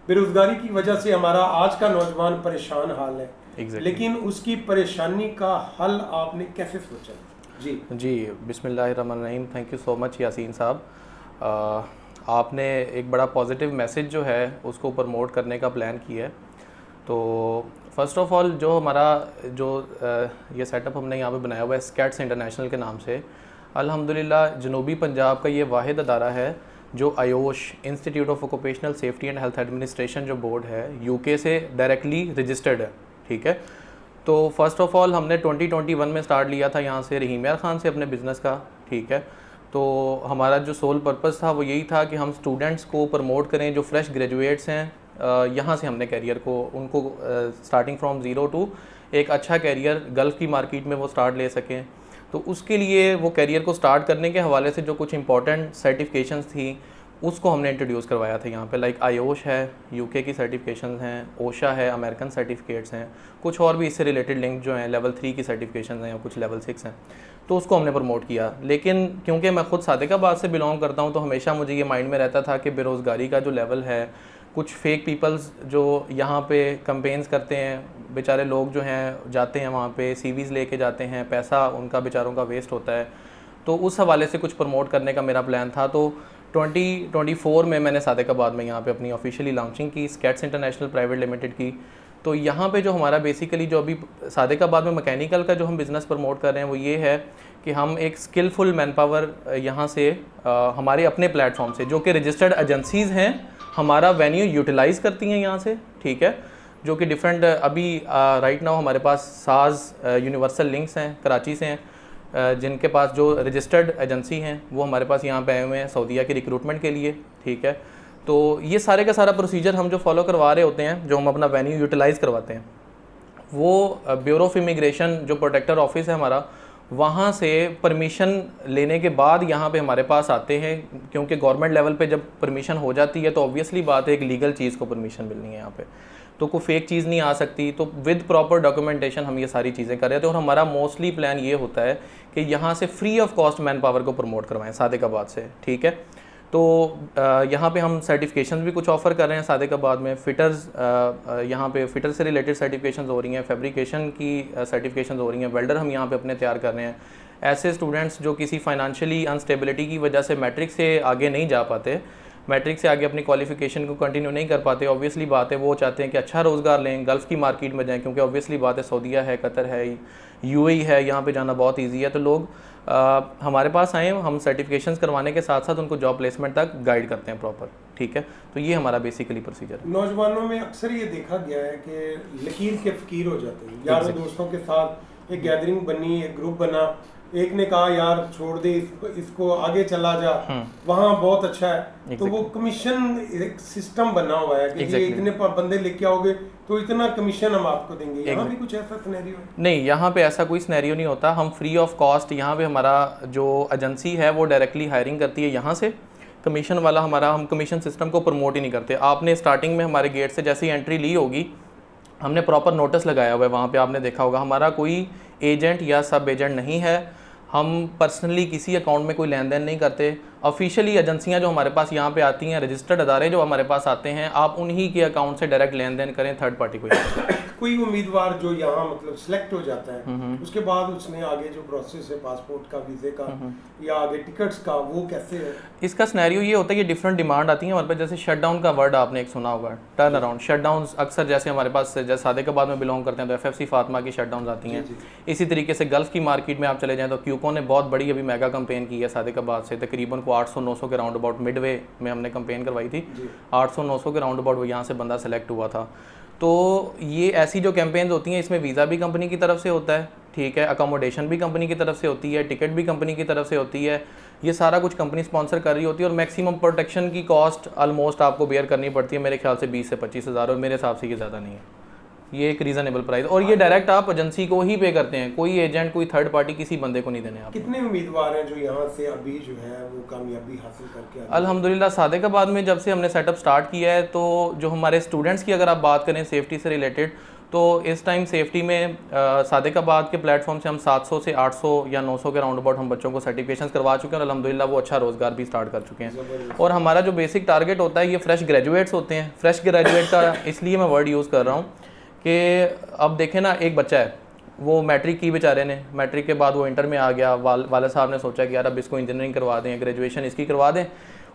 बेरोजगारी की वजह से हमारा आज का नौजवान परेशान हाल है। लेकिन उसकी परेशानी का हल आपने कैसे सोचा? जी बिस्मिल्लाहिर्रहमानिर्रहीम। Thank you so much Yasin साहब। आपने एक बड़ा पॉजिटिव मैसेज जो है उसको प्रमोट करने का प्लान किया है। तो फ़र्स्ट ऑफ़ ऑल जो हमारा ये सेटअप हमने यहाँ पे बनाया हुआ है स्कैट्स इंटरनेशनल के नाम से, अल्हम्दुलिल्लाह जनूबी पंजाब का ये वाहिद अदारा है जो IOSH institute of occupational safety and health administration जो बोर्ड है यूके से डायरेक्टली रजिस्टर्ड है। ठीक है, तो फ़र्स्ट ऑफ़ ऑल हमने 2021 में स्टार्ट लिया था यहाँ से रहीम यार ख़ान से अपने बिज़नेस का। ठीक है, तो हमारा जो सोल पर्पस था वो यही था कि हम स्टूडेंट्स को प्रमोट करें जो फ्रेश ग्रेजुएट्स हैं। यहाँ से हमने कैरियर को उनको स्टार्टिंग फ्रॉम ज़ीरो टू एक अच्छा कैरियर गल्फ़ की मार्केट में वो स्टार्ट ले सकें। तो उसके लिए वो कैरियर को स्टार्ट करने के हवाले से जो कुछ इंपॉर्टेंट सर्टिफिकेशंस थी उसको हमने इंट्रोड्यूस करवाया था यहाँ पे। लाइक आयोश है, यूके की सर्टिफिकेशंस हैं, ओशा है, अमेरिकन सर्टिफिकेट्स हैं, कुछ और भी इससे रिलेटेड लिंक जो हैं लेवल 3 की सर्टिफिकेशंस हैं या कुछ लेवल 6 हैं, तो उसको हमने प्रमोट किया। लेकिन क्योंकि मैं खुद सादिकाबाद से बिलोंग करता हूँ तो हमेशा मुझे ये माइंड में रहता था कि बेरोज़गारी का जो लेवल है, कुछ फेक पीपल्स जो यहाँ पे कंपेन्स करते हैं, बेचारे लोग जो हैं जाते हैं वहाँ पे सीवीज़ लेके जाते हैं, पैसा उनका बेचारों का वेस्ट होता है। तो उस हवाले से कुछ प्रमोट करने का मेरा प्लान था। तो 2024 में मैंने सादिकाबाद में यहाँ पे अपनी ऑफिशियली लॉन्चिंग की स्कैट्स इंटरनेशनल प्राइवेट लिमिटेड की। तो यहाँ पे जो हमारा बेसिकली जो अभी सादिकाबाद में मैकेनिकल का जो हम बिज़नेस प्रमोट कर रहे हैं वो ये है कि हम एक स्किलफुल मैन पावर यहाँ से हमारे अपने प्लेटफॉर्म से जो कि रजिस्टर्ड एजेंसीज़ हैं हमारा वेन्यू यूटिलाइज़ करती हैं यहाँ से। ठीक है, जो कि डिफरेंट अभी राइट नाउ हमारे पास साज यूनिवर्सल लिंक्स हैं कराची से हैं, जिनके पास जो रजिस्टर्ड एजेंसी हैं वो हमारे पास यहाँ पे आए हुए हैं सऊदीया की रिक्रूटमेंट के लिए। ठीक है, तो ये सारे का सारा प्रोसीजर हम जो फॉलो करवा रहे होते हैं, जो हम अपना वेन्यू यूटिलाइज़ करवाते हैं, वो ब्यूरो ऑफ इमिग्रेशन जो प्रोटेक्टर ऑफिस है हमारा, वहाँ से परमिशन लेने के बाद यहाँ पे हमारे पास आते हैं। क्योंकि गवर्नमेंट लेवल पे जब परमिशन हो जाती है तो ऑब्वियसली बात है एक लीगल चीज़ को परमिशन मिलनी है यहाँ पे, तो कोई फेक चीज़ नहीं आ सकती। तो विद प्रॉपर डॉक्यूमेंटेशन हम ये सारी चीज़ें कर रहे थे और हमारा मोस्टली प्लान ये होता है कि यहाँ से free of cost man power को प्रमोट करवाएं सादिकाबाद से। ठीक है, तो यहाँ पे हम सर्टिफिकेशंस भी कुछ ऑफ़र कर रहे हैं सादिकाबाद में। फ़िटर्स यहाँ पे फ़िटर से रिलेटेड सर्टिफिकेशंस हो रही हैं, फैब्रिकेशन की सर्टिफिकेशंस हो रही हैं, वेल्डर हम यहाँ पे अपने तैयार कर रहे हैं। ऐसे स्टूडेंट्स जो किसी फाइनेंशियली अनस्टेबिलिटी की वजह से मैट्रिक से आगे नहीं जा पाते, मैट्रिक से आगे अपनी क्वालिफिकेशन को कंटिन्यू नहीं कर पाते, ऑब्वियसली बात है वो चाहते हैं कि अच्छा रोज़गार लें, गल्फ़ की मार्केट में जाएं, क्योंकि ऑब्वियसली बात है सऊदीया है, कतर है, यूएई है, यहाँ पे जाना बहुत इजी है। तो लोग हमारे पास आएँ, हम सर्टिफिकेशंस करवाने के साथ साथ उनको जॉब प्लेसमेंट तक गाइड करते हैं प्रॉपर। ठीक है, तो ये हमारा बेसिकली प्रोसीजर है। नौजवानों में अक्सर ये देखा गया है कि लकीर के फ़कीर हो जाते हैं। यारों दोस्तों के साथ एक गैदरिंग बनी, एक ग्रुप बना, एक ने कहा यार छोड़ दे इसको आगे चला जा, वहाँ बहुत अच्छा है, तो वो कमीशन एक सिस्टम बना हुआ है कि ये इतने बंदे लेके आओगे तो इतना कमीशन हम आपको देंगे। यहाँ भी कुछ ऐसा सिनेरियो है? नहीं, यहाँ पे ऐसा कोई सिनेरियो नहीं होता। हम फ्री ऑफ कॉस्ट यहाँ पे हमारा जो एजेंसी है वो डायरेक्टली हायरिंग करती है यहाँ से। कमीशन वाला हमारा, हम कमीशन सिस्टम को प्रमोट ही नहीं करते। आपने स्टार्टिंग में हमारे गेट से जैसे ही एंट्री ली होगी, हमने प्रॉपर नोटिस लगाया हुआ है, वहाँ पे आपने देखा होगा हमारा कोई एजेंट या सब एजेंट नहीं है। हम पर्सनली किसी अकाउंट में कोई लेन देन नहीं करते। ऑफिशियली एजेंसियां जो हमारे पास यहाँ पे आती हैं, रजिस्टर्ड अदारे जो हमारे पास आते हैं, आप उन्हीं के अकाउंट से डायरेक्ट लेन देन करें, थर्ड पार्टी को। कोई उम्मीदवार जो यहाँ मतलब सिलेक्ट हो जाता है उसके बाद उसने आगे जो प्रोसेस है पासपोर्ट का, वीज़े का या आगे टिकट्स का, वो कैसे है? इसका सिनेरियो ये होता है कि डिफरेंट डिमांड आती है हमारे पास। जैसे शट डाउन का वर्ड आपने एक सुना होगा, टर्न अराउंड। शट डाउन अक्सर जैसे हमारे पास जैसे सादिकाबाद में बिलोंग करते हैं तो FFC फातिमा की शट डाउन आती हैं। इसी तरीके से गल्फ़ की मार्केट में आप चले जाएँ तो क्यूको ने बहुत बड़ी अभी मेगा कंपेन की है सादिकाबाद से, तकरीबन को 800-900 के राउंड अबाउट मिडवे में हमने कंपेन करवाई थी। 800-900 के राउंड अबाउट वो यहाँ से बंदा सेलेक्ट हुआ था। तो ये ऐसी जो कैंपेन्स होती हैं इसमें वीज़ा भी कंपनी की तरफ से होता है, ठीक है, अकोमोडेशन भी कंपनी की तरफ से होती है, टिकट भी कंपनी की तरफ से होती है, ये सारा कुछ कंपनी स्पॉन्सर कर रही होती है। और मैक्सिमम प्रोटेक्शन की कॉस्ट ऑलमोस्ट आपको बेयर करनी पड़ती है मेरे ख्याल से 20 से 25 हज़ार, और मेरे हिसाब से ये ज़्यादा नहीं है, ये एक रीज़नेबल प्राइस। और ये डायरेक्ट आप एजेंसी को ही पे करते हैं, कोई एजेंट, कोई थर्ड पार्टी किसी बंदे को नहीं देने। आप कितने उम्मीदवार हैं जो यहाँ से अभी जो है वो कामयाबी हासिल करके? अल्हम्दुलिल्लाह सादिकाबाद में जब से हमने सेटअप स्टार्ट किया है तो जो हमारे स्टूडेंट्स की अगर आप बात करें सेफ्टी से रिलेटेड, तो इस टाइम सेफ्टी में सादिकाबाद के प्लेटफॉर्म से हम 700 से 800 या 900 के राउंड अबाउट हम बच्चों को सर्टिफिकेशन करवा चुके हैं और अल्हम्दुलिल्लाह वो अच्छा रोज़गार भी स्टार्ट कर चुके हैं। और हमारा जो बेसिक टारगेट होता है ये फ्रेश ग्रेजुएट्स होते हैं। फ्रेश ग्रेजुएट का इसलिए मैं वर्ड यूज़ कर रहा हूँ कि अब देखें ना, एक बच्चा है वो मैट्रिक की बेचारे ने, मैट्रिक के बाद वो इंटर में आ गया, वाले साहब ने सोचा कि यार अब इसको इंजीनियरिंग करवा दें, ग्रेजुएशन इसकी करवा दें।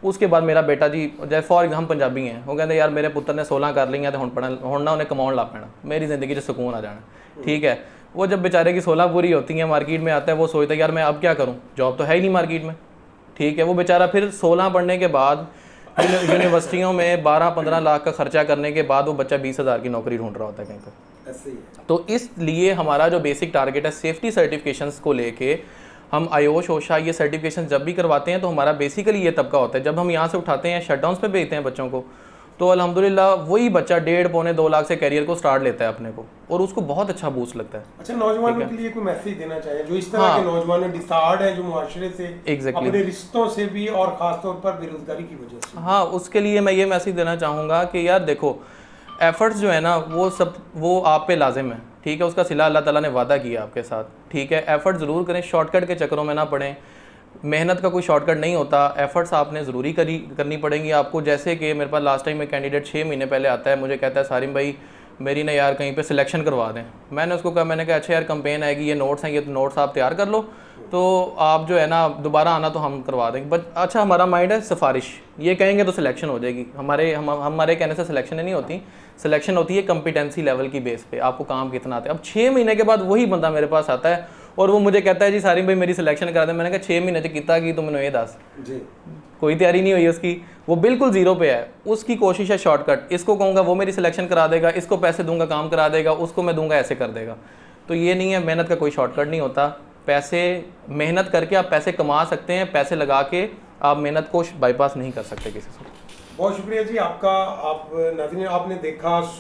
उसके बाद मेरा बेटा जी, जैसे फॉर हम पंजाबी हैं, वो कहते यार मेरे पुत्र ने 16 कर लिया तो हुण ना उन्हें कमाउण लग पैना, मेरी ज़िंदगी 'च सुकून आ जाना। ठीक है, वो जब बेचारे की 16 पूरी होती है, मार्केट में आता है, वो सोचता है यार मैं अब क्या करूँ, जॉब तो है ही नहीं मार्केट में। ठीक है, वो बेचारा फिर 16 पढ़ने के बाद यूनिवर्सिटियों में 12-15 लाख का खर्चा करने के बाद वो बच्चा 20,000 की नौकरी ढूंढ रहा होता है कहीं पर। तो इसलिए हमारा जो बेसिक टारगेट है सेफ्टी सर्टिफिकेशंस को लेके, हम आयोश ओशा ये सर्टिफिकेशन जब भी करवाते हैं तो हमारा बेसिकली ये तबका होता है। जब हम यहाँ से उठाते हैं शटडाउन्स पे भेजते हैं बच्चों को, तो अल्हम्दुलिल्लाह वही बच्चा 1.5-2 लाख से कैरियर को स्टार्ट लेता है अपने को, और उसको बहुत अच्छा बूस्ट लगता है। अच्छा, नौजवानों के लिए कोई मैसेज देना चाहिए जो इस तरह के नौजवान डिसार्ड है, जो मुआशरे से अपने रिश्तों से भी और खासतौर पर बेरोजगारी की वजह से? हाँ, उसके लिए मैं ये मैसेज देना चाहूँगा कि यार देखो, एफर्ट्स जो है ना वो आप पे लाजिम है। ठीक है, उसका सिला अल्लाह ताला ने वादा किया आपके साथ। ठीक है, एफर्ट ज़रूर करें, शॉर्टकट के चक्करों में ना पड़ें। मेहनत का कोई शॉर्टकट नहीं होता, एफर्ट्स आपने ज़रूरी करनी पड़ेंगी आपको। जैसे कि मेरे पास लास्ट टाइम में कैंडिडेट 6 महीने पहले आता है, मुझे कहता है सारिम भाई मेरी ना यार कहीं पे सिलेक्शन करवा दें। मैंने उसको कहा, मैंने कहा अच्छा यार कंपेन आएगी, ये नोट्स हैं, ये तो नोट्स आप तैयार कर लो, तो आप जो है ना दोबारा आना तो हम करवा देंगे। बट अच्छा, हमारा माइंड है सिफारिश, ये कहेंगे तो सिलेक्शन हो जाएगी। हमारे कहने से सिलेक्शन नहीं होती, सिलेक्शन होती है कम्पिटेंसी लेवल की बेस पे, आपको काम कितना आता है। अब 6 महीने के बाद वही बंदा मेरे पास आता है और वो मुझे कहता है जी सारिम भाई मेरी सिलेक्शन करा दें। मैंने कहा 6 महीने किता कि तुम मैंने ये दस जी, कोई तैयारी नहीं हुई उसकी, वो बिल्कुल ज़ीरो पे है। उसकी कोशिश है शॉर्टकट, इसको कहूँगा वो मेरी सिलेक्शन करा देगा, इसको पैसे दूंगा काम करा देगा, उसको मैं दूंगा ऐसे कर देगा। तो ये नहीं है, मेहनत का कोई शॉर्टकट नहीं होता। पैसे मेहनत करके आप पैसे कमा सकते हैं, पैसे लगा के आप मेहनत को बाईपास नहीं कर सकते किसी से। बहुत शुक्रिया जी आपका। आप नाज़रीन, आपने देखा